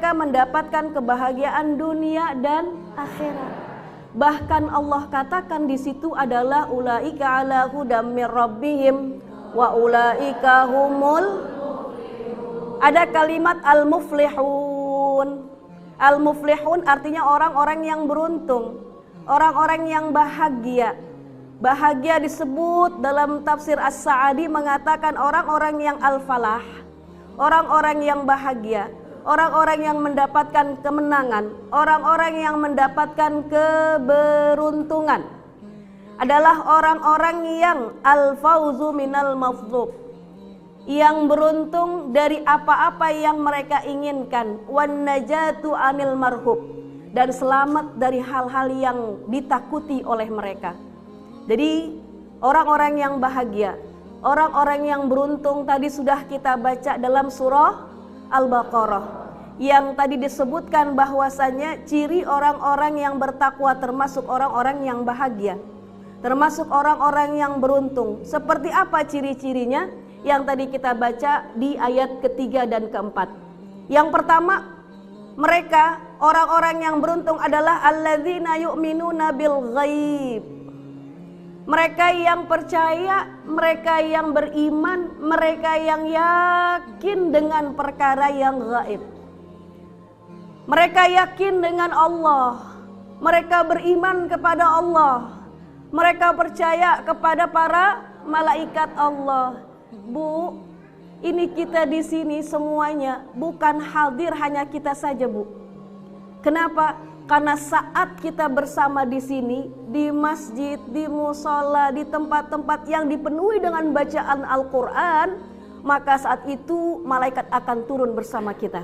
mereka mendapatkan kebahagiaan dunia dan akhirat. Bahkan Allah katakan di situ adalah ulaika ala hudam mir rabbihim wa ulaika humul. Ada kalimat al-muflihun. Al-muflihun artinya orang-orang yang beruntung, orang-orang yang bahagia. Bahagia disebut dalam tafsir As-Sa'adi mengatakan orang-orang yang al-falah, orang-orang yang bahagia, orang-orang yang mendapatkan kemenangan, orang-orang yang mendapatkan keberuntungan adalah orang-orang yang al-fauzu minal mafdhub, yang beruntung dari apa-apa yang mereka inginkan, wan najatu anil marhub, dan selamat dari hal-hal yang ditakuti oleh mereka. Jadi orang-orang yang bahagia, orang-orang yang beruntung tadi sudah kita baca dalam surah Al-Baqarah, yang tadi disebutkan bahwasanya ciri orang-orang yang bertakwa termasuk orang-orang yang bahagia, termasuk orang-orang yang beruntung. Seperti apa ciri-cirinya? Yang tadi kita baca di ayat ketiga dan keempat. Yang pertama, mereka orang-orang yang beruntung adalah alladzina yu'minuna bil ghaib. Mereka yang percaya, mereka yang beriman, mereka yang yakin dengan perkara yang gaib. Mereka yakin dengan Allah, mereka beriman kepada Allah, mereka percaya kepada para malaikat Allah. Bu, ini kita di sini semuanya bukan hadir hanya kita saja, Bu. Kenapa? Karena saat kita bersama di sini, di masjid, di musola, di tempat-tempat yang dipenuhi dengan bacaan Al-Quran, maka saat itu malaikat akan turun bersama kita.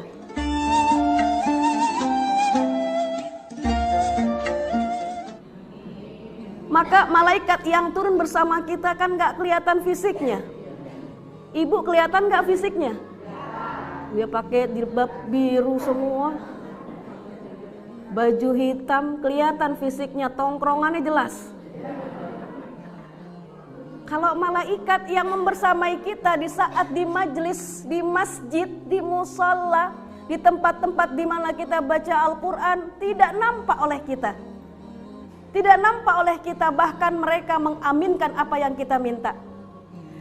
Maka malaikat yang turun bersama kita kan gak kelihatan fisiknya. Ibu kelihatan gak fisiknya? Dia pakai jilbab biru semua, baju hitam, kelihatan fisiknya, tongkrongannya jelas. Kalau malaikat yang membersamai kita di saat di majelis, di masjid, di musola, di tempat-tempat di mana kita baca Al-Quran, tidak nampak oleh kita. Tidak nampak oleh kita, bahkan mereka mengaminkan apa yang kita minta.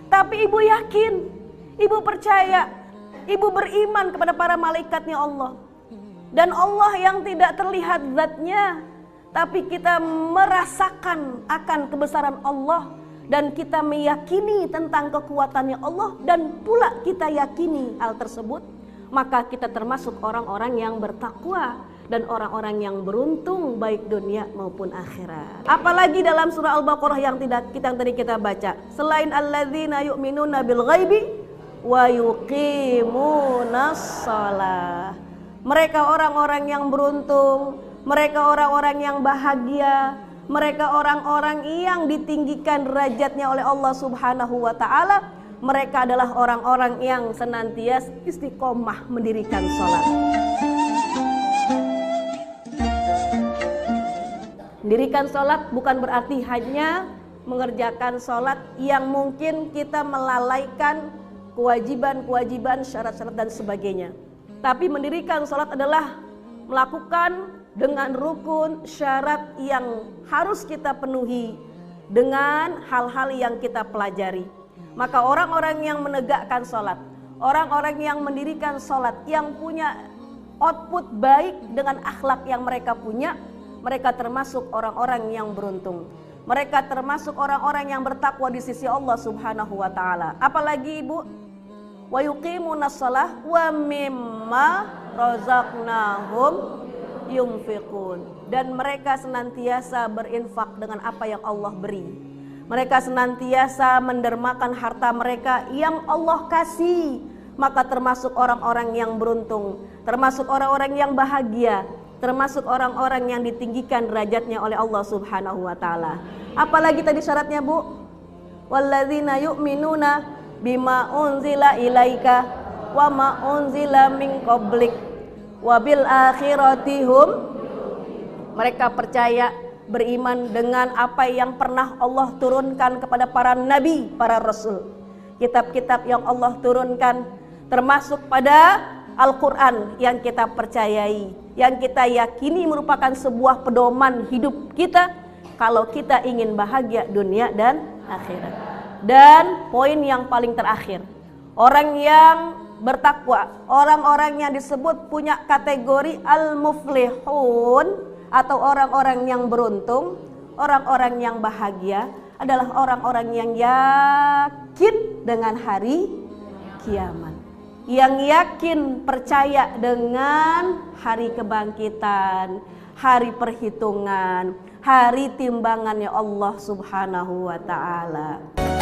Tapi ibu yakin, ibu percaya, ibu beriman kepada para malaikatnya Allah. Dan Allah yang tidak terlihat zatnya, tapi kita merasakan akan kebesaran Allah. Dan kita meyakini tentang kekuatannya Allah, dan pula kita yakini hal tersebut, maka kita termasuk orang-orang yang bertakwa dan orang-orang yang beruntung baik dunia maupun akhirat. Apalagi dalam surah Al-Baqarah yang tadi kita baca, selain alladzina yu'minuna bil ghaibi wa yuqimunas shalah. Mereka orang-orang yang beruntung, mereka orang-orang yang bahagia, mereka orang-orang yang ditinggikan derajatnya oleh Allah Subhanahu wa taala. Mereka adalah orang-orang yang senantiasa istiqomah mendirikan salat. Mendirikan sholat bukan berarti hanya mengerjakan sholat yang mungkin kita melalaikan kewajiban-kewajiban, syarat-syarat dan sebagainya. Tapi mendirikan sholat adalah melakukan dengan rukun syarat yang harus kita penuhi dengan hal-hal yang kita pelajari. Maka orang-orang yang menegakkan sholat, orang-orang yang mendirikan sholat, yang punya output baik dengan akhlak yang mereka punya, mereka termasuk orang-orang yang beruntung. Mereka termasuk orang-orang yang bertakwa di sisi Allah Subhanahu wa taala. Apalagi Ibu, wa yuqimunas shalah wa mimma razaqnahum yunfiqun. Dan mereka senantiasa berinfak dengan apa yang Allah beri. Mereka senantiasa mendermakan harta mereka yang Allah kasih. Maka termasuk orang-orang yang beruntung, termasuk orang-orang yang bahagia, termasuk orang-orang yang ditinggikan derajatnya oleh Allah Subhanahu wa taala. Apalagi tadi syaratnya, Bu? Walladzina yu'minuna bima unzila ilaika wa ma unzila min qablik wa bil akhirati hum. Mereka percaya, beriman dengan apa yang pernah Allah turunkan kepada para nabi, para rasul. Kitab-kitab yang Allah turunkan termasuk pada Al-Quran yang kita percayai, yang kita yakini merupakan sebuah pedoman hidup kita kalau kita ingin bahagia dunia dan akhirat. Dan poin yang paling terakhir, orang yang bertakwa, orang-orang yang disebut punya kategori al-muflihun atau orang-orang yang beruntung, orang-orang yang bahagia adalah orang-orang yang yakin dengan hari kiamat, yang yakin percaya dengan hari kebangkitan, hari perhitungan, hari timbangannya Allah Subhanahu wa ta'ala.